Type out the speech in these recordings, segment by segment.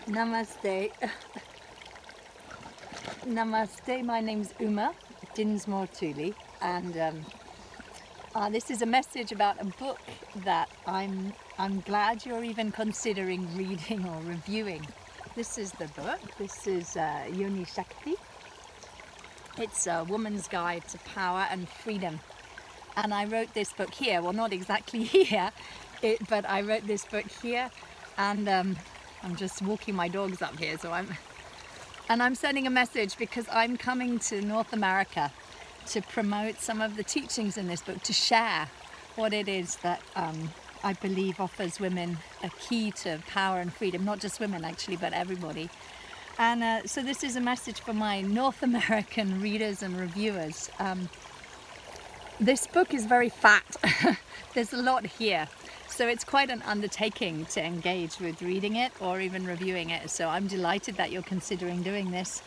Namaste. Namaste, my name's Uma Dinsmore-Tuli, and this is a message about a book that I'm glad you're even considering reading or reviewing. This is the book. This is Yoni Shakti. It's a woman's guide to power and freedom. And I wrote this book here, well, not exactly here, but I wrote this book here, and I'm just walking my dogs up here, so I'm sending a message because I'm coming to North America to promote some of the teachings in this book, to share what it is that I believe offers women a key to power and freedom, not just women actually, but everybody. And so this is a message for my North American readers and reviewers. This book is very fat. There's a lot here. So it's quite an undertaking to engage with reading it or even reviewing it. So I'm delighted that you're considering doing this.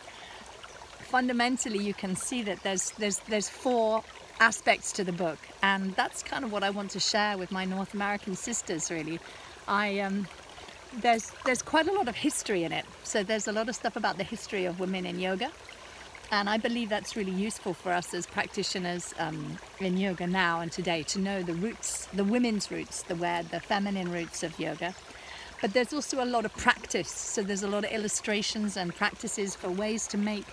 Fundamentally, you can see that there's four aspects to the book, and that's kind of what I want to share with my North American sisters, really. There's quite a lot of history in it. So there's a lot of stuff about the history of women in yoga. And I believe that's really useful for us as practitioners in yoga now and today, to know the roots, the women's roots, the feminine roots of yoga. But there's also a lot of practice. So there's a lot of illustrations and practices for ways to make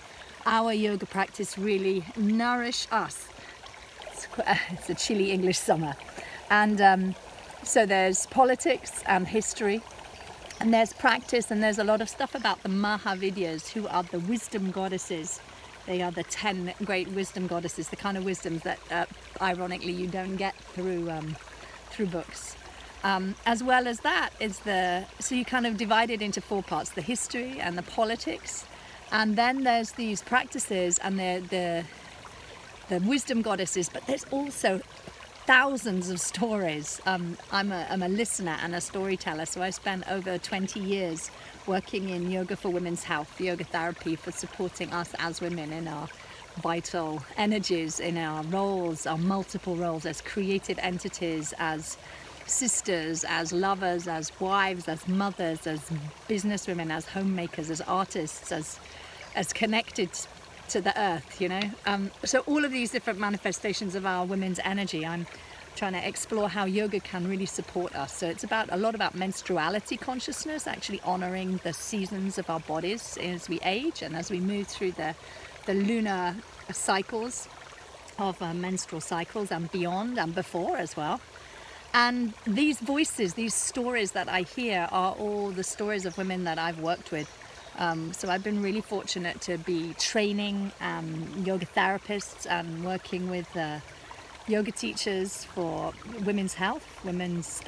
our yoga practice really nourish us. It's a chilly English summer. And so there's politics and history. And there's practice, and there's a lot of stuff about the Mahavidyas, who are the wisdom goddesses. They are the 10 great wisdom goddesses, the kind of wisdoms that, ironically, you don't get through books. As well as that is so you kind of divide it into four parts: the history and the politics, and then there's these practices and the wisdom goddesses. But there's also thousands of stories. I'm a listener and a storyteller, so I spent over 20 years working in yoga for women's health, yoga therapy, for supporting us as women in our vital energies, in our roles, our multiple roles as creative entities, as sisters, as lovers, as wives, as mothers, as businesswomen, as homemakers, as artists, as connected to the earth, you know. So all of these different manifestations of our women's energy, I'm trying to explore how yoga can really support us. So it's a lot about menstruality consciousness, actually honoring the seasons of our bodies as we age and as we move through the lunar cycles of menstrual cycles and beyond and before as well. And these voices, these stories that I hear, are all the stories of women that I've worked with. So I've been really fortunate to be training yoga therapists and working with yoga teachers for women's health, women's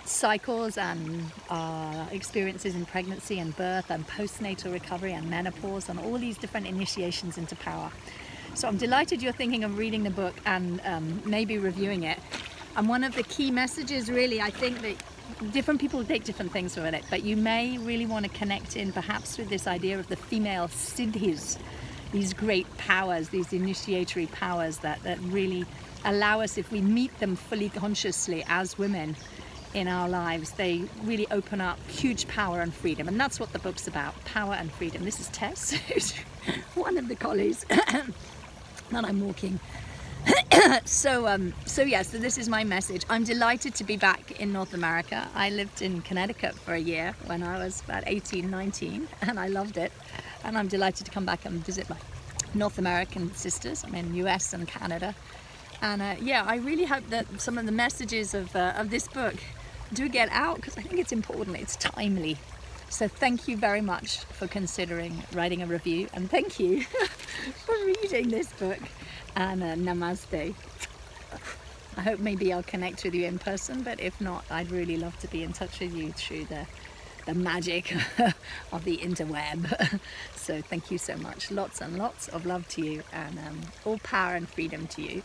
cycles and experiences in pregnancy and birth and postnatal recovery and menopause and all these different initiations into power. So I'm delighted you're thinking of reading the book and maybe reviewing it. And one of the key messages, really, I think that different people take different things from it, but you may really want to connect in perhaps with this idea of the female siddhis, these great powers, these initiatory powers that really allow us, if we meet them fully consciously as women in our lives, they really open up huge power and freedom. And that's what the book's about, power and freedom. This is Tess, who's one of the collies that I'm walking. So this is my message. I'm delighted to be back in North America. I lived in Connecticut for a year when I was about 18, 19, and I loved it. And I'm delighted to come back and visit my North American sisters. I'm in US and Canada. And yeah, I really hope that some of the messages of this book do get out, because I think it's important, it's timely. So thank you very much for considering writing a review, and thank you for reading this book. And namaste. I hope maybe I'll connect with you in person, but if not, I'd really love to be in touch with you through the magic of the interweb. So thank you so much. Lots and lots of love to you, and all power and freedom to you.